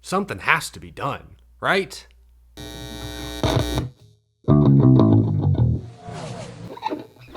something has to be done, right?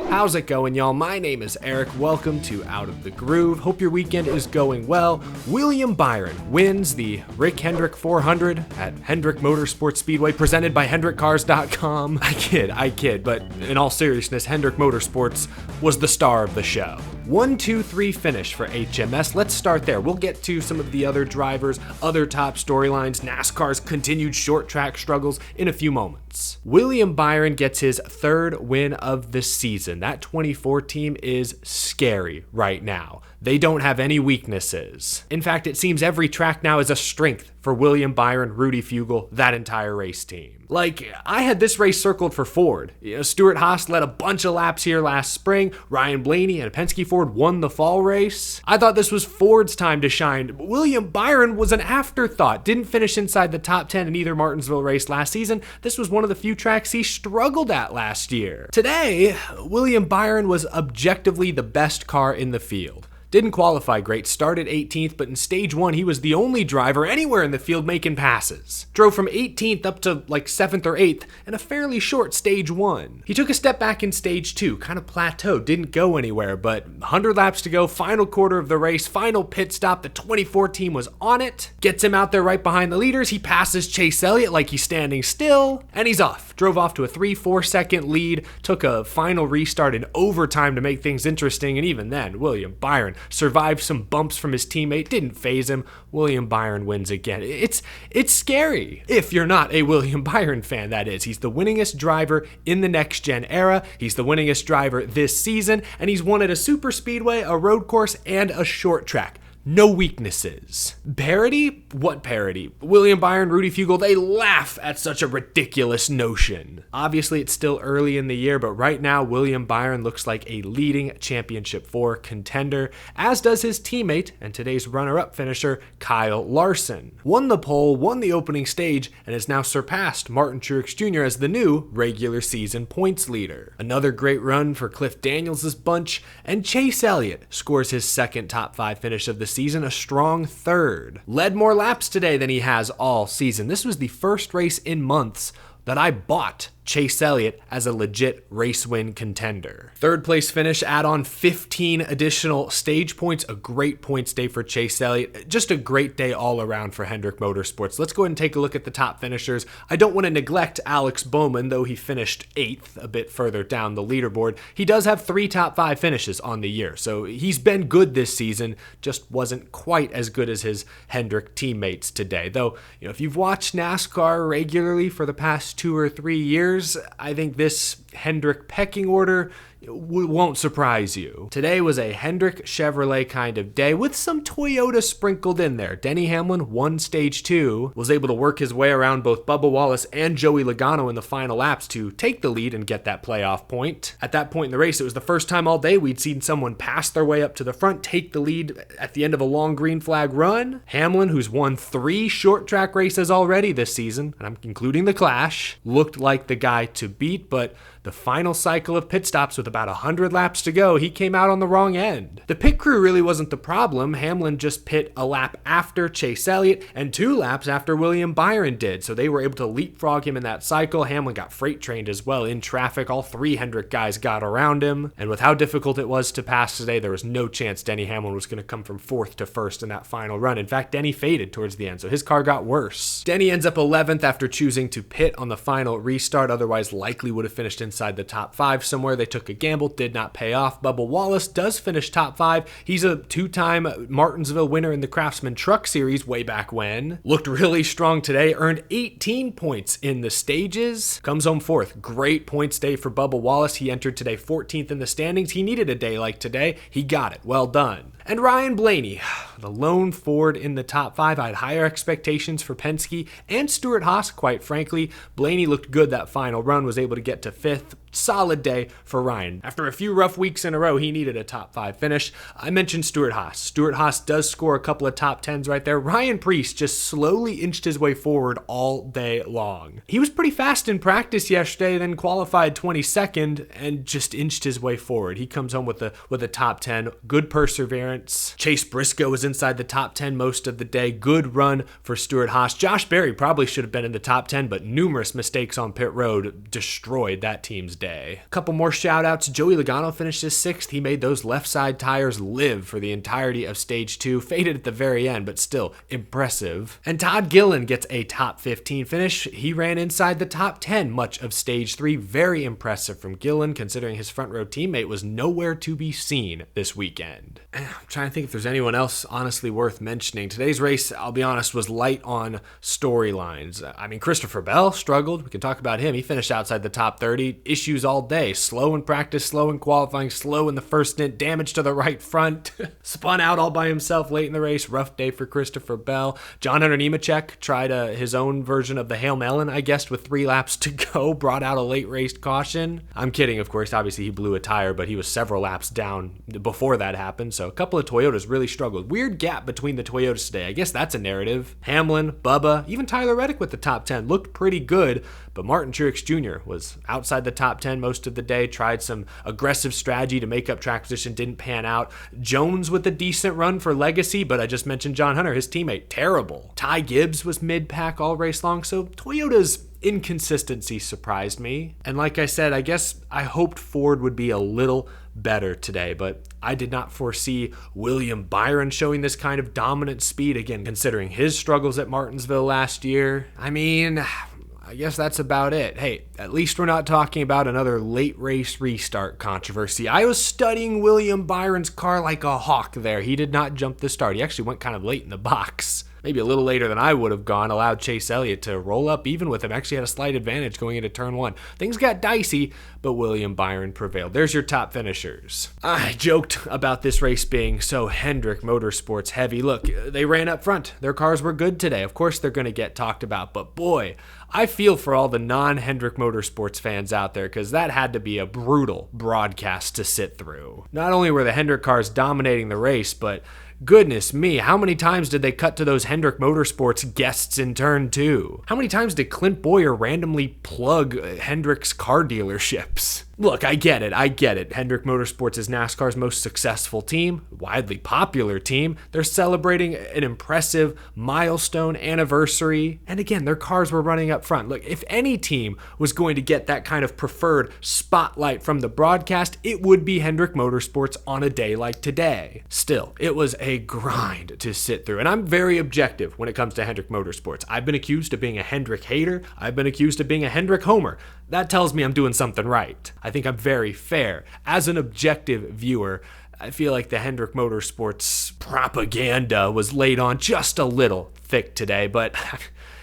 How's it going, y'all? My name is Eric. Welcome to Out of the Groove. Hope your weekend is going well. William Byron wins the Rick Hendrick 400 at Hendrick Motorsports Speedway, presented by HendrickCars.com. I kid, but in all seriousness, Hendrick Motorsports was the star of the show. 1-2-3 finish for HMS. Let's start there. We'll get to some of the other drivers, other top storylines, NASCAR's continued short track struggles in a few moments. William Byron gets his third win of the season. That 24 team is scary right now. They don't have any weaknesses. In fact, it seems every track now is a strength for William Byron, Rudy Fugle, that entire race team. Like, I had this race circled for Ford. Stuart Haas led a bunch of laps here last spring. Ryan Blaney and Penske Ford won the fall race. I thought this was Ford's time to shine. But William Byron was an afterthought. Didn't finish inside the top 10 in either Martinsville race last season. This was one of the few tracks he struggled at last year. Today, William Byron was objectively the best car in the field. Didn't qualify great, started 18th, but in stage 1, he was the only driver anywhere in the field making passes. Drove from 18th up to like 7th or 8th in a fairly short stage 1. He took a step back in stage 2, kind of plateaued, didn't go anywhere, but 100 laps to go, final quarter of the race, final pit stop, the 24 team was on it. Gets him out there right behind the leaders, he passes Chase Elliott like he's standing still, and he's off. Drove off to a 3-4 second lead, took a final restart in overtime to make things interesting, and even then, William Byron survived some bumps from his teammate, didn't faze him. William Byron wins again. It's scary. If you're not a William Byron fan, that is. He's the winningest driver in the next gen era. He's the winningest driver this season, and he's won at a super speedway, a road course, and a short track. No weaknesses. Parody? What parody? William Byron, Rudy Fugle, they laugh at such a ridiculous notion. Obviously, it's still early in the year, but right now, William Byron looks like a leading Championship 4 contender, as does his teammate and today's runner-up finisher, Kyle Larson. Won the pole, won the opening stage, and has now surpassed Martin Truex Jr. as the new regular season points leader. Another great run for Cliff Daniels' bunch, and Chase Elliott scores his second top 5 finish of the season, a strong third. Led more laps today than he has all season. This was the first race in months that I bought Chase Elliott as a legit race win contender. Third place finish, add on 15 additional stage points, a great points day for Chase Elliott. Just a great day all around for Hendrick Motorsports. Let's go ahead and take a look at the top finishers. I don't want to neglect Alex Bowman, though he finished 8th a bit further down the leaderboard. He does have 3 top 5 finishes on the year, so he's been good this season, just wasn't quite as good as his Hendrick teammates today. Though, if you've watched NASCAR regularly for the past 2 or 3 years, I think this Hendrick pecking order won't surprise you. Today was a Hendrick Chevrolet kind of day with some Toyota sprinkled in there. Denny Hamlin won stage 2, was able to work his way around both Bubba Wallace and Joey Logano in the final laps to take the lead and get that playoff point. At that point in the race, it was the first time all day we'd seen someone pass their way up to the front, take the lead at the end of a long green flag run. Hamlin, who's won 3 short track races already this season, and I'm including the Clash, looked like the guy to beat, but the final cycle of pit stops with about 100 laps to go, he came out on the wrong end. The pit crew really wasn't the problem. Hamlin just pit a lap after Chase Elliott and 2 laps after William Byron did, so they were able to leapfrog him in that cycle. Hamlin got freight trained as well in traffic. All 3 Hendrick guys got around him, and with how difficult it was to pass today, there was no chance Denny Hamlin was going to come from 4th to 1st in that final run. In fact, Denny faded towards the end, so his car got worse. Denny ends up 11th after choosing to pit on the final restart, otherwise likely would have finished inside the top 5 somewhere. They took a gamble, did not pay off. Bubba Wallace does finish top 5. He's a 2-time Martinsville winner in the Craftsman Truck Series way back when. Looked really strong today, earned 18 points in the stages. Comes home 4th. Great points day for Bubba Wallace. He entered today 14th in the standings. He needed a day like today. He got it. Well done. And Ryan Blaney, the lone Ford in the top 5. I had higher expectations for Penske and Stuart Haas, quite frankly. Blaney looked good that final run, was able to get to 5th. Solid day for Ryan. After a few rough weeks in a row, he needed a top 5 finish. I mentioned Stuart Haas. Stuart Haas does score a couple of top 10s right there. Ryan Preece just slowly inched his way forward all day long. He was pretty fast in practice yesterday, then qualified 22nd and just inched his way forward. He comes home with a top 10. Good perseverance. appearance. Chase Briscoe was inside the top 10 most of the day. Good run for Stuart Haas. Josh Berry probably should have been in the top 10, but numerous mistakes on pit road destroyed that team's day. A couple more shout outs. Joey Logano finished his 6th. He made those left side tires live for the entirety of stage 2. Faded at the very end, but still impressive. And Todd Gillen gets a top 15 finish. He ran inside the top 10 much of stage 3. Very impressive from Gillen, considering his front row teammate was nowhere to be seen this weekend. I'm trying to think if there's anyone else honestly worth mentioning. Today's race, I'll be honest, was light on storylines. I mean, Christopher Bell struggled. We can talk about him. He finished outside the top 30. Issues all day. Slow in practice, slow in qualifying, slow in the first stint, damage to the right front. Spun out all by himself late in the race. Rough day for Christopher Bell. John Hunter Nemechek tried his own version of the Hail Melon, I guess, with 3 laps to go. Brought out a late race caution. I'm kidding, of course. Obviously, he blew a tire, but he was several laps down before that happened. So a couple of Toyotas really struggled. Weird gap between the Toyotas today. I guess that's a narrative. Hamlin, Bubba, even Tyler Reddick with the top 10 looked pretty good, but Martin Truex Jr. was outside the top 10 most of the day. Tried some aggressive strategy to make up track position, didn't pan out. Jones with a decent run for Legacy, but I just mentioned John Hunter, his teammate, terrible. Ty Gibbs was mid-pack all race long, so Toyota's inconsistency surprised me. And like I said, I guess I hoped Ford would be a little better today, but I did not foresee William Byron showing this kind of dominant speed again, considering his struggles at Martinsville last year. I mean, I guess that's about it. Hey, at least we're not talking about another late race restart controversy. I was studying William Byron's car like a hawk there. He did not jump the start. He actually went kind of late in the box. Maybe a little later than I would have gone, allowed Chase Elliott to roll up even with him. Actually had a slight advantage going into turn 1. Things got dicey, but William Byron prevailed. There's your top finishers. I joked about this race being so Hendrick Motorsports heavy. Look, they ran up front. Their cars were good today. Of course they're going to get talked about, but boy, I feel for all the non-Hendrick Motorsports fans out there, because that had to be a brutal broadcast to sit through. Not only were the Hendrick cars dominating the race, but goodness me, how many times did they cut to those Hendrick Motorsports guests in turn 2? How many times did Clint Boyer randomly plug Hendrick's car dealerships? Look, I get it. Hendrick Motorsports is NASCAR's most successful team, widely popular team. They're celebrating an impressive milestone anniversary. And again, their cars were running up front. Look, if any team was going to get that kind of preferred spotlight from the broadcast, it would be Hendrick Motorsports on a day like today. Still, it was a grind to sit through. And I'm very objective when it comes to Hendrick Motorsports. I've been accused of being a Hendrick hater. I've been accused of being a Hendrick homer. That tells me I'm doing something right. I think I'm very fair. As an objective viewer, I feel like the Hendrick Motorsports propaganda was laid on just a little thick today, but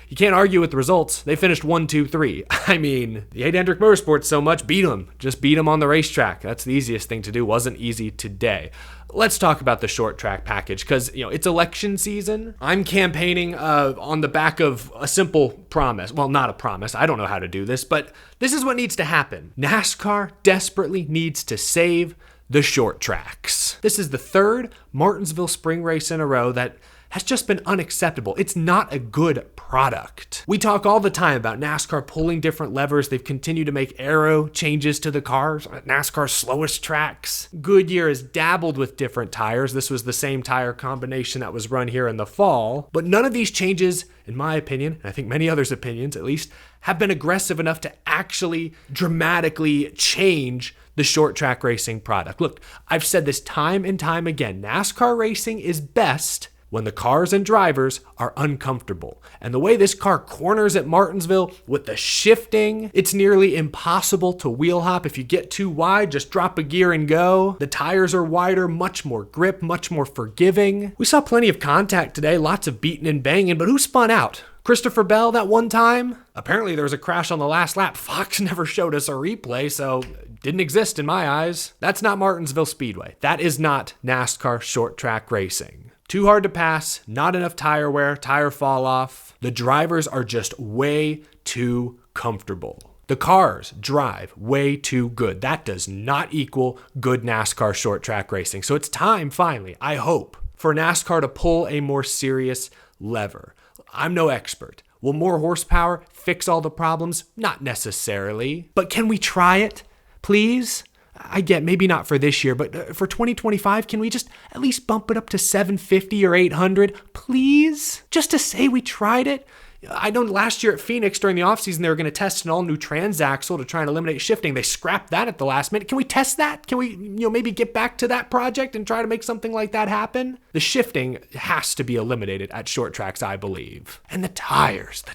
you can't argue with the results. They finished 1, 2, 3. I mean, you hate Hendrick Motorsports so much, beat them. Just beat them on the racetrack. That's the easiest thing to do. Wasn't easy today. Let's talk about the short track package, because it's election season. I'm campaigning on the back of a simple promise. Well, not a promise. I don't know how to do this, but this is what needs to happen. NASCAR desperately needs to save the short tracks. This is the 3rd Martinsville spring race in a row that has just been unacceptable. It's not a good product. We talk all the time about NASCAR pulling different levers. They've continued to make aero changes to the cars at NASCAR's slowest tracks. Goodyear has dabbled with different tires. This was the same tire combination that was run here in the fall. But none of these changes, in my opinion, and I think many others' opinions at least, have been aggressive enough to actually dramatically change the short track racing product. Look, I've said this time and time again. NASCAR racing is best when the cars and drivers are uncomfortable. And the way this car corners at Martinsville with the shifting, it's nearly impossible to wheel hop. If you get too wide, just drop a gear and go. The tires are wider, much more grip, much more forgiving. We saw plenty of contact today, lots of beating and banging, but who spun out? Christopher Bell that one time? Apparently there was a crash on the last lap. Fox never showed us a replay, so didn't exist in my eyes. That's not Martinsville Speedway. That is not NASCAR short track racing. Too hard to pass, not enough tire wear, tire fall off. The drivers are just way too comfortable. The cars drive way too good. That does not equal good NASCAR short track racing. So it's time, finally, I hope, for NASCAR to pull a more serious lever. I'm no expert. Will more horsepower fix all the problems? Not necessarily. But can we try it, please? I get maybe not for this year, but for 2025, can we just at least bump it up to 750 or 800, please? Just to say we tried it. I know last year at Phoenix during the offseason, they were going to test an all-new transaxle to try and eliminate shifting. They scrapped that at the last minute. Can we test that? Can we, maybe get back to that project and try to make something like that happen? The shifting has to be eliminated at short tracks, I believe. And the tires.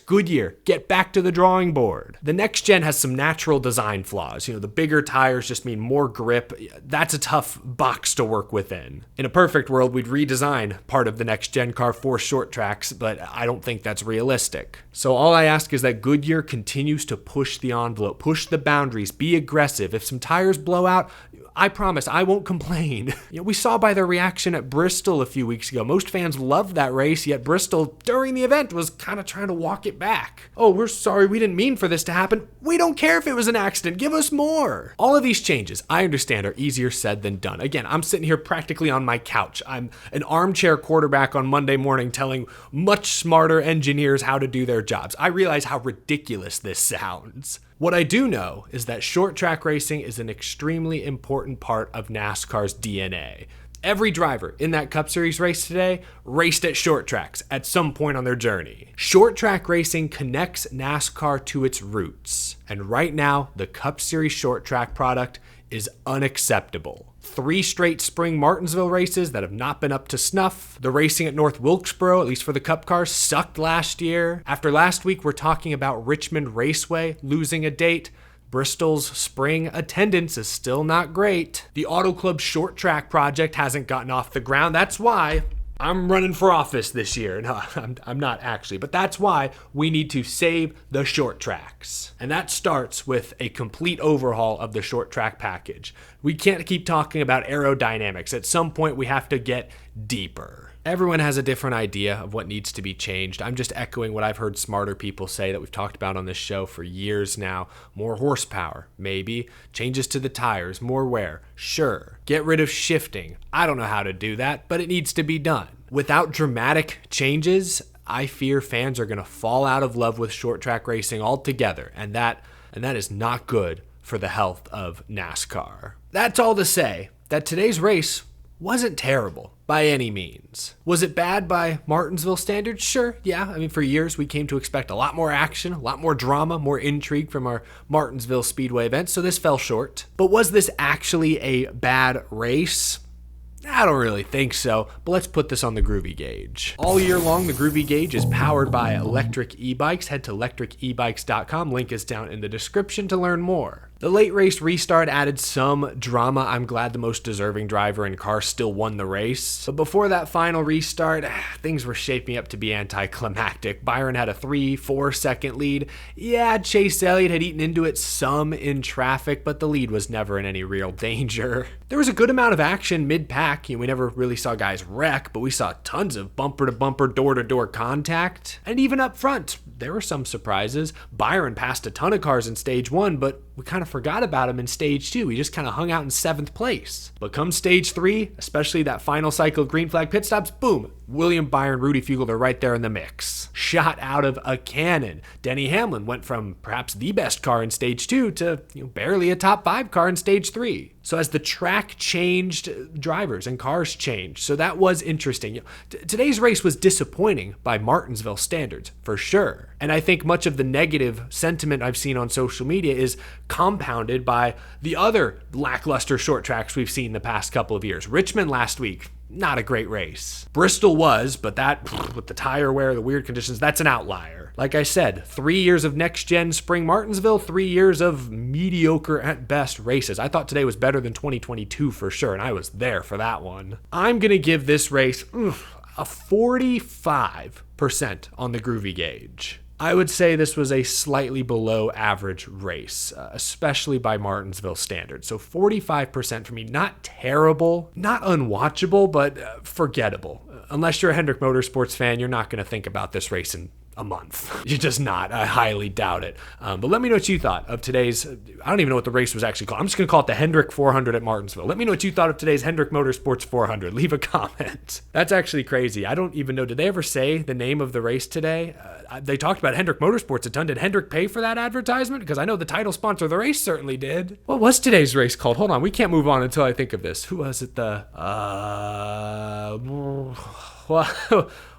Goodyear, get back to the drawing board. The next gen has some natural design flaws. The bigger tires just mean more grip. That's a tough box to work within. In a perfect world, we'd redesign part of the next gen car for short tracks, but I don't think that's realistic. So all I ask is that Goodyear continues to push the envelope, push the boundaries, be aggressive. If some tires blow out, I promise I won't complain. We saw by their reaction at Bristol a few weeks ago. Most fans loved that race, yet Bristol, during the event, was kind of trying to walk it back. Oh, we're sorry, we didn't mean for this to happen. We don't care if it was an accident. Give us more. All of these changes, I understand, are easier said than done. Again, I'm sitting here practically on my couch. I'm an armchair quarterback on Monday morning telling much smarter engineers how to do their jobs. I realize how ridiculous this sounds. What I do know is that short track racing is an extremely important part of NASCAR's DNA. Every driver in that Cup Series race today raced at short tracks at some point on their journey. Short track racing connects NASCAR to its roots. And right now, the Cup Series short track product is unacceptable. 3 straight spring Martinsville races that have not been up to snuff. The racing at North Wilkesboro, at least for the Cup cars, sucked last year. After last week, we're talking about Richmond Raceway losing a date. Bristol's spring attendance is still not great. The Auto Club short track project hasn't gotten off the ground. That's why I'm running for office this year. No, I'm not actually, but that's why we need to save the short tracks. And that starts with a complete overhaul of the short track package. We can't keep talking about aerodynamics. At some point, we have to get deeper. Everyone has a different idea of what needs to be changed. I'm just echoing what I've heard smarter people say that we've talked about on this show for years now. More horsepower, maybe. Changes to the tires, more wear, sure. Get rid of shifting. I don't know how to do that, but it needs to be done. Without dramatic changes, I fear fans are going to fall out of love with short track racing altogether, and that is not good for the health of NASCAR. That's all to say that today's race wasn't terrible by any means. Was it bad by Martinsville standards? Sure, yeah. For years we came to expect a lot more action, a lot more drama, more intrigue from our Martinsville Speedway event, so this fell short. But was this actually a bad race? I don't really think so, but let's put this on the Groovy gauge. All year long, the Groovy gauge is powered by electric e-bikes. Head to electricebikes.com. Link is down in the description to learn more. The late race restart added some drama. I'm glad the most deserving driver in car still won the race. But before that final restart, things were shaping up to be anticlimactic. Byron had a 3-4 second lead. Yeah, Chase Elliott had eaten into it some in traffic, but the lead was never in any real danger. There was a good amount of action mid-pack. We never really saw guys wreck, but we saw tons of bumper-to-bumper, door-to-door contact. And even up front, there were some surprises. Byron passed a ton of cars in stage 1, but we kind of forgot about him in stage 2. He just kind of hung out in 7th place. But come stage 3, especially that final cycle of green flag pit stops, boom, William Byron, Rudy Fugle, they're right there in the mix. Shot out of a cannon. Denny Hamlin went from perhaps the best car in stage 2 to barely a top 5 car in stage 3. So as the track changed, drivers and cars changed. So that was interesting. Today's race was disappointing by Martinsville standards, for sure. And I think much of the negative sentiment I've seen on social media is compounded by the other lackluster short tracks we've seen the past couple of years. Richmond last week, not a great race. Bristol was, but that, with the tire wear, the weird conditions, that's an outlier. Like I said, 3 years of next-gen spring Martinsville, 3 years of mediocre at best races. I thought today was better than 2022 for sure, and I was there for that one. I'm going to give this race a 45% on the Groovy gauge. I would say this was a slightly below average race, especially by Martinsville standards. So 45% for me, not terrible, not unwatchable, but forgettable. Unless you're a Hendrick Motorsports fan, you're not going to think about this race in a month. You're just not. I highly doubt it. But let me know what you thought of today's, I don't even know what the race was actually called. I'm just going to call it the Hendrick 400 at Martinsville. Let me know what you thought of today's Hendrick Motorsports 400. Leave a comment. That's actually crazy. I don't even know. Did they ever say the name of the race today? They talked about Hendrick Motorsports a ton. Did Hendrick pay for that advertisement? Because I know the title sponsor of the race certainly did. What was today's race called? Hold on. We can't move on until I think of this. Who was it?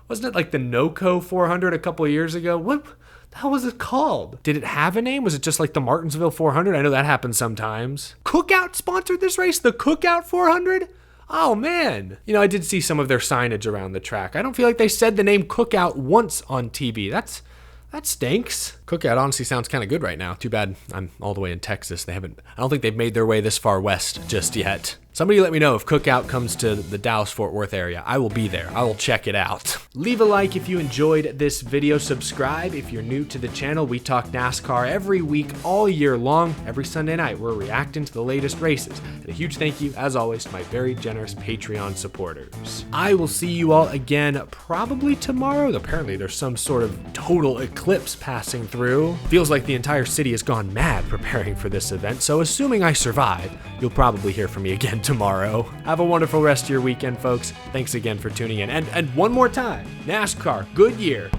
Wasn't it like the NOCO 400 a couple of years ago? What the hell was it called? Did it have a name? Was it just like the Martinsville 400? I know that happens sometimes. Cookout sponsored this race? The Cookout 400? Oh man. You know, I did see some of their signage around the track. I don't feel like they said the name Cookout once on TV. That stinks. Cookout honestly sounds kind of good right now. Too bad I'm all the way in Texas. I don't think they've made their way this far west just yet. Somebody let me know if Cookout comes to the Dallas-Fort Worth area. I will be there. I will check it out. Leave a like if you enjoyed this video. Subscribe if you're new to the channel. We talk NASCAR every week, all year long. Every Sunday night, we're reacting to the latest races. And a huge thank you, as always, to my very generous Patreon supporters. I will see you all again probably tomorrow. Apparently, there's some sort of total eclipse passing through. Feels like the entire city has gone mad preparing for this event. So assuming I survive, you'll probably hear from me again tomorrow. Have a wonderful rest of your weekend, folks. Thanks again for tuning in. And one more time, NASCAR, good year.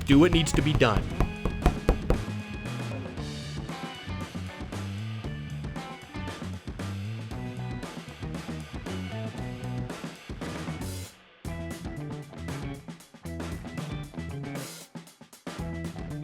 Do what needs to be done.